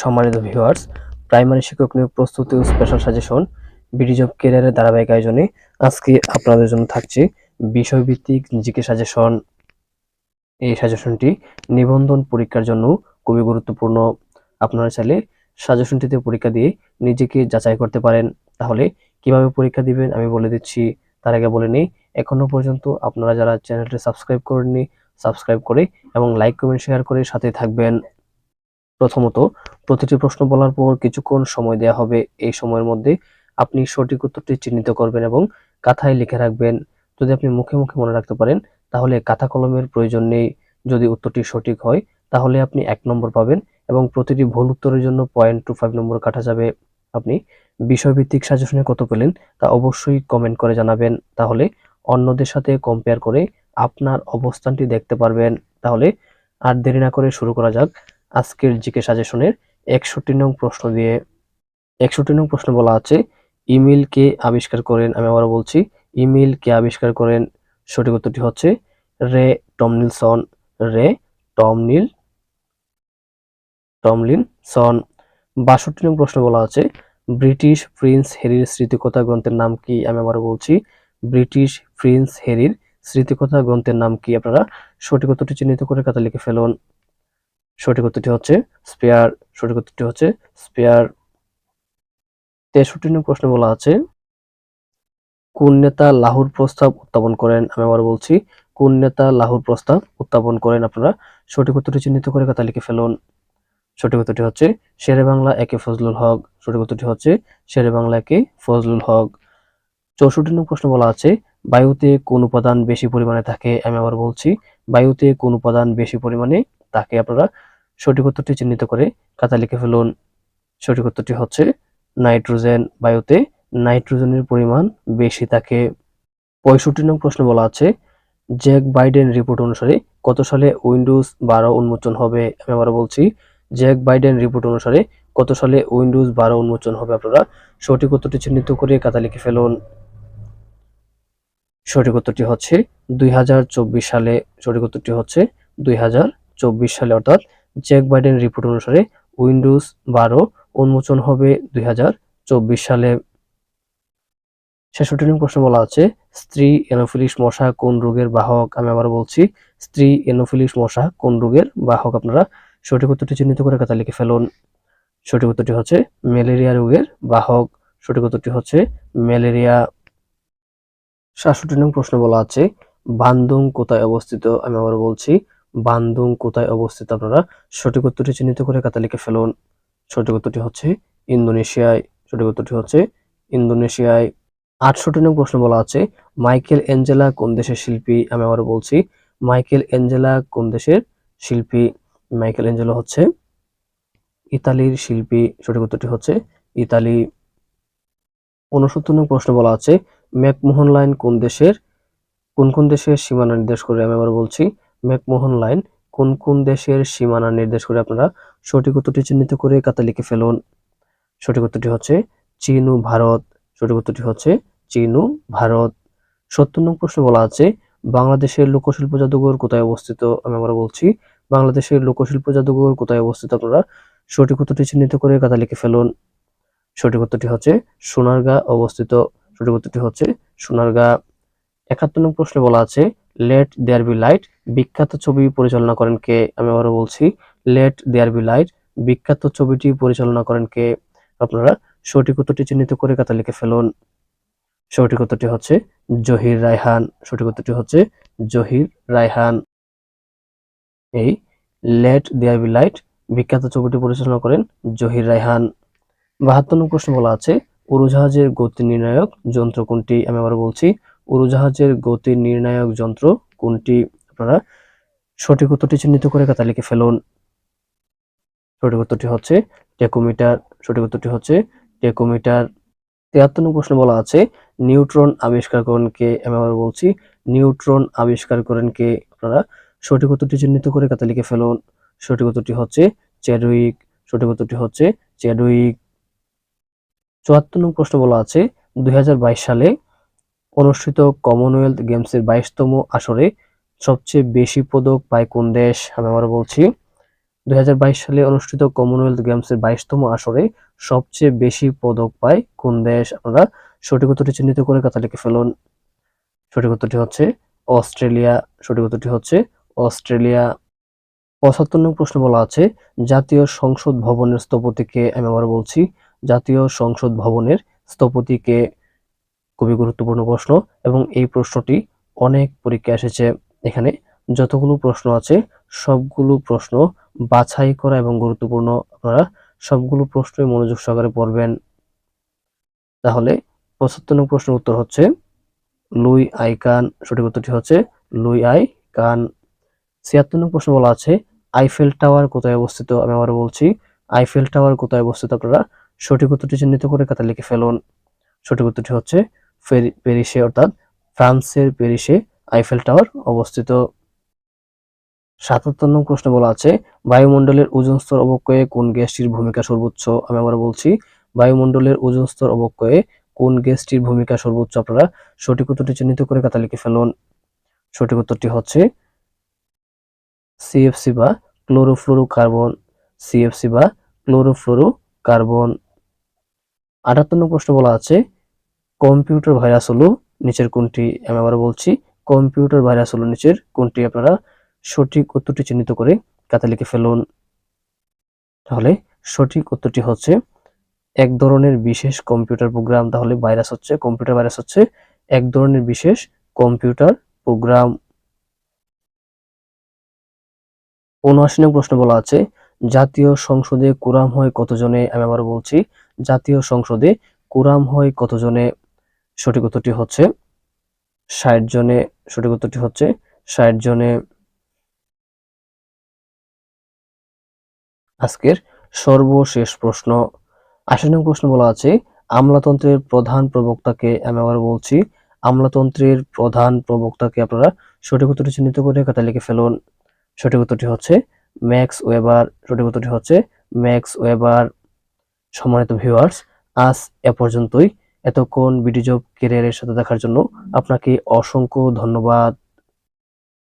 সম্মানিত viewers, primary শিক্ষক নিয়োগ প্রস্তুতি ও স্পেশাল সাজেশন বিডি জব ক্যারিয়ারের ধারাবাহিক আয়োজনে আজকে আপনাদের জন্য থাকছে বিষয়ভিত্তিক জিকে সাজেশন। এই সাজেশনটি নিবন্ধন পরীক্ষার জন্য খুবই গুরুত্বপূর্ণ। আপনারা চাইলে সাজেশনটিতে পরীক্ষা দিয়ে নিজেকে যাচাই করতে পারেন। তাহলে কিভাবে পরীক্ষা দিবেন আমি বলে দিচ্ছি। তার আগে বলে নেই, এখনো পর্যন্ত আপনারা যারা চ্যানেলটি সাবস্ক্রাইব করেননি, সাবস্ক্রাইব করে এবং লাইক কমেন্ট শেয়ার করে সাথে থাকবেন। প্রথমত, প্রতিটি প্রশ্ন বলার পর কিছুক্ষণ সময় দেওয়া হবে। এই সময়ের মধ্যে আপনি সঠিক উত্তরটি চিহ্নিত করবেন এবং খাতায় লিখে রাখবেন। যদি আপনি মুখে মুখে মনে রাখতে পারেন তাহলে খাতা কলমের প্রয়োজন নেই। যদি উত্তরটি সঠিক হয় তাহলে আপনি 1 নম্বর পাবেন এবং প্রতিটি ভুল উত্তরের জন্য 0.25 নম্বর কাটা যাবে। আপনি বিষয়ভিত্তিক সাজেশনে কত পেলেন তা অবশ্যই কমেন্ট করে জানাবেন। তাহলে অন্যদের সাথে কম্পেয়ার করে আপনার অবস্থানটি দেখতে পারবেন। তাহলে আর দেরি না করে শুরু করা যাক আজকের জিকে সাজেশনের 61 নং প্রশ্ন দিয়ে। 61 নং প্রশ্ন বলা আছে, ইমেল কে আবিষ্কার করেন? আমি আবারও বলছি, ইমেল কে আবিষ্কার করেন? সঠিক উত্তরটি হচ্ছে রে টমলিনসন। Ray Tomlinson. 62 নং প্রশ্ন বলা আছে, ব্রিটিশ প্রিন্স হ্যারির স্মৃতিকথা গ্রন্থের নাম কি? আমি আবারও বলছি, ব্রিটিশ প্রিন্স হ্যারির স্মৃতিকথা গ্রন্থের নাম কি? আপনারা সঠিক উত্তরটি চিহ্নিত করে খাতা লিখে ফেলুন। সঠিক উত্তরটি হচ্ছে স্পেয়ার। সঠিক উত্তরটি হচ্ছে স্পেয়ার। 63 নং প্রশ্ন বলা আছে, কোন নেতা লাহোর প্রস্তাব উত্থাপন করেন? আমি আবার বলছি, কোন নেতা লাহোর প্রস্তাব উত্থাপন করেন? আপনারা সঠিক উত্তরটি চিহ্নিত করে খাতা লিখে ফেলুন। সঠিক উত্তরটি হচ্ছে শেরে বাংলা একে ফজলুল হক। সঠিক উত্তরটি হচ্ছে শেরে বাংলা একে ফজলুল হক। 64 নং প্রশ্ন বলা আছে, বায়ুতে কোন উপাদান বেশি পরিমাণে থাকে? আমি আবার বলছি, বায়ুতে কোন উপাদান বেশি পরিমাণে থাকে? আপনারা সঠিক উত্তরটি চিহ্নিত করে খাতা লিখে ফেলুন। সঠিক উত্তরটি হচ্ছে নাইট্রোজেন। বায়ুতে নাইট্রোজেনের পরিমাণ বেশি থাকে। 65 নং প্রশ্ন বলা আছে, জ্যাক বাইডেন রিপোর্ট অনুসারে কত সালে উইন্ডোজ 12 উন্মোচন হবে? আমি আবার বলছি, জ্যাক বাইডেন রিপোর্ট অনুসারে কত সালে উইন্ডোজ 12 উন্মোচন হবে? আপনারা সঠিক উত্তরটি চিহ্নিত করে খাতা লিখে ফেলুন। সঠিক উত্তরটি হচ্ছে 2024 সালে। সঠিক উত্তরটি হচ্ছে 2024 সালে, অর্থাৎ জ্যাক বাইডেন রিপোর্ট অনুসারে উইন্ডোজ 12 উন্মোচন হবে 2024 সালে। 66 নং প্রশ্ন বলা আছে, স্ত্রী এনোফিলিস মশা কোন রোগের বাহক? আমি আবার বলছি, স্ত্রী এনোফিলিস মশা কোন রোগের বাহক? আপনারা সঠিক উত্তরটি চিহ্নিত করে খাতা লিখে ফেলুন। সঠিক উত্তরটি হচ্ছে ম্যালেরিয়া রোগের বাহক। সঠিক উত্তরটি হচ্ছে ম্যালেরিয়া। 67 নং প্রশ্ন বলা আছে, বান্দুং কোথায় অবস্থিত? আমি আবার বলছি, বান্দুং কোথায় অবস্থিত? আপনারা সঠিক উত্তরটি চিহ্নিত করে খাতা লিখে ফেলুন। সঠিক উত্তরটি হচ্ছে ইন্দোনেশিয়ায়। সঠিক উত্তরটি হচ্ছে ইন্দোনেশিয়ায়। 68 নং প্রশ্ন বলা আছে, মাইকেল অ্যাঞ্জেলা কোন দেশের শিল্পী? আমি আবার বলছি, মাইকেল অ্যাঞ্জেলা কোন দেশের শিল্পী? মাইকেল অ্যাঞ্জেলো হচ্ছে ইতালির শিল্পী। সঠিক উত্তরটি হচ্ছে ইতালি। 69 নং প্রশ্ন বলা আছে, ম্যাকমোহন লাইন কোন কোন দেশের সীমানা নির্দেশ করে? আমি আবার বলছি, ম্যাকমোহন লাইন কোন দেশের সীমানা নির্দেশ করে? আপনারা সঠিক উত্তরটি চিহ্নিত করে খাতা লিখে ফেলুন। সঠিক উত্তরটি হচ্ছে চীন ও ভারত। সঠিক উত্তরটি হচ্ছে চীন ও ভারত। 70 নং প্রশ্ন বলা আছে, বাংলাদেশের লোকশিল্প জাদুঘর কোথায় অবস্থিত? আমি আবার বলছি, বাংলাদেশের লোকশিল্প জাদুঘর কোথায় অবস্থিত? আপনারা সঠিক উত্তরটি চিহ্নিত করে খাতা লিখে ফেলুন। সঠিক উত্তরটি হচ্ছে সোনারগাঁ অবস্থিত। সঠিক উত্তরটি হচ্ছে সোনারগাঁ। 71 নং প্রশ্নে বলা আছে, লেট দেয়ার বি লাইট বিখ্যাত ছবি পরিচালনা করেন কে? আমি আবারও বলছি, লেট দেয়ার বি লাইট বিখ্যাত ছবিটি পরিচালনা করেন কে? আপনারা সঠিক উত্তরটি চিহ্নিত করে খাতা লিখে ফেলুন। সঠিক উত্তরটি হচ্ছে জহির রায়হান। সঠিক উত্তরটি হচ্ছে জহির রায়হান। এই লেট দেয়ার বি লাইট বিখ্যাত ছবিটি পরিচালনা করেন জহির রায়হান। 72 নং প্রশ্ন বলা আছে, উড়োজাহাজের গতি নির্ণায়ক যন্ত্র কোনটি? আমি আবার বলছি, উড়োজাহাজের গতি নির্ণায়ক যন্ত্র কোনটি? আপনারা সঠিক উত্তরটি চিহ্নিত করে খাতা লিখে ফেলুন। সঠিক উত্তরটি হচ্ছে টেকোমিটার। সঠিক উত্তরটি হচ্ছে টেকোমিটার। 73 নং প্রশ্ন বলা আছে, নিউট্রন আবিষ্কার করেন কে? আমি আবার বলছি, নিউট্রন আবিষ্কার করেন কে? আপনারা সঠিক উত্তরটি চিহ্নিত করে খাতা লিখে ফেলুন। সঠিক উত্তরটি হচ্ছে চ্যাডউইক। সঠিক উত্তরটি হচ্ছে চ্যাডউইক। 74 নং প্রশ্ন বলা আছে, 2022 সালে অনুষ্ঠিত কমনওয়েলথ গেমসের 22তম আসরে সবচেয়ে বেশি পদক পায় কোন দেশ? আমি আবার বলছি, 2022 সালে অনুষ্ঠিত কমনওয়েলথ গেমসের 22তম আসরে সবচেয়ে বেশি পদক পায় কোন দেশ? আপনারা সঠিক উত্তরটি চিহ্নিত করে খাতা লিখে ফেলুন। সঠিক উত্তরটি হচ্ছে অস্ট্রেলিয়া। সঠিক উত্তরটি হচ্ছে অস্ট্রেলিয়া। 75 নং প্রশ্ন বলা আছে, জাতীয় সংসদ ভবনের স্থপতি কে? আমি আবার বলছি, জাতীয় সংসদ ভবনের স্থপতি কে? খুবই গুরুত্বপূর্ণ প্রশ্ন এবং এই প্রশ্নটি অনেক পরীক্ষায় এসেছে। এখানে যতগুলো প্রশ্ন আছে সবগুলো প্রশ্ন বাছাই করা এবং গুরুত্বপূর্ণ। আপনারা সবগুলো প্রশ্নই মনোযোগ সহকারে পড়বেন। তাহলে 75 নং প্রশ্নের উত্তর হচ্ছে লুই আই কান। সঠিক উত্তরটি হচ্ছে লুই আই কান। 76 নং প্রশ্ন বলা আছে, আইফেল টাওয়ার কোথায় অবস্থিত? আমি আবার বলছি, আইফেল টাওয়ার কোথায় অবস্থিত? আপনারা সঠিক উত্তরটি চিহ্নিত করে খাতা লিখে ফেলুন। সঠিক উত্তরটি হচ্ছে প্যারিসে, অর্থাৎ ফ্রান্সের প্যারিসে আইফেল টাওয়ার অবস্থিত। 77 নং প্রশ্ন বলা আছে, বায়ুমণ্ডলের ওজোন স্তর অবক্ষয়ে কোন গ্যাসটির ভূমিকা সর্বোচ্চ? আমি আবার বলছি, বায়ুমণ্ডলের ওজোন স্তর অবক্ষয়ে কোন গ্যাসটির ভূমিকা সর্বোচ্চ? আপনারা সঠিক উত্তরটি চিহ্নিত করে খাতা লিখে ফেলুন। সঠিক উত্তরটি হচ্ছে সিএফসি বা ক্লোরোফ্লোরোকার্বন। সিএফসি বা ক্লোরোফ্লোরোকার্বন। 78 নং প্রশ্ন বলা আছে, কম্পিউটার ভাইরাস হলো নিচের কোনটি? আমি আবার বলছি, কম্পিউটার ভাইরাস হলো নিচের কোনটি? আপনারা সঠিক উত্তরটি চিহ্নিত করে খাতা লিখে ফেলুন। তাহলে সঠিক উত্তরটি হচ্ছে এক ধরনের বিশেষ কম্পিউটার প্রোগ্রাম। তাহলে ভাইরাস হচ্ছে, কম্পিউটার ভাইরাস হচ্ছে এক ধরনের বিশেষ কম্পিউটার প্রোগ্রাম। 79 নং প্রশ্ন বলা আছে, জাতীয় সংসদে কোরাম হয় কতজনে? আমি আবার বলছি, জাতীয় সংসদে কোরাম হয় কতজনে? সঠিক উত্তরটি হচ্ছে 60 জনে। সঠিক উত্তরটি হচ্ছে 60 জনে। আজকের সর্বশেষ প্রশ্ন, 80 নং প্রশ্ন বলা আছে, আমলাতন্ত্রের প্রধান প্রবক্তাকে? আমি আবার বলছি, আমলাতন্ত্রের প্রধান প্রবক্তাকে? আপনারা সঠিক উত্তরটি চিহ্নিত করে খাতায় লিখে ফেলুন। সঠিক উত্তরটি হচ্ছে ম্যাক্স ওয়েবার। সঠিক উত্তরটি হচ্ছে ম্যাক্স ওয়েবার। সম্মানিত ভিউয়ার্স, আজ এ পর্যন্তই। এতক্ষণ বিডি জব ক্যারিয়ারের সাথে দেখার জন্য আপনাকে অসংখ্য ধন্যবাদ।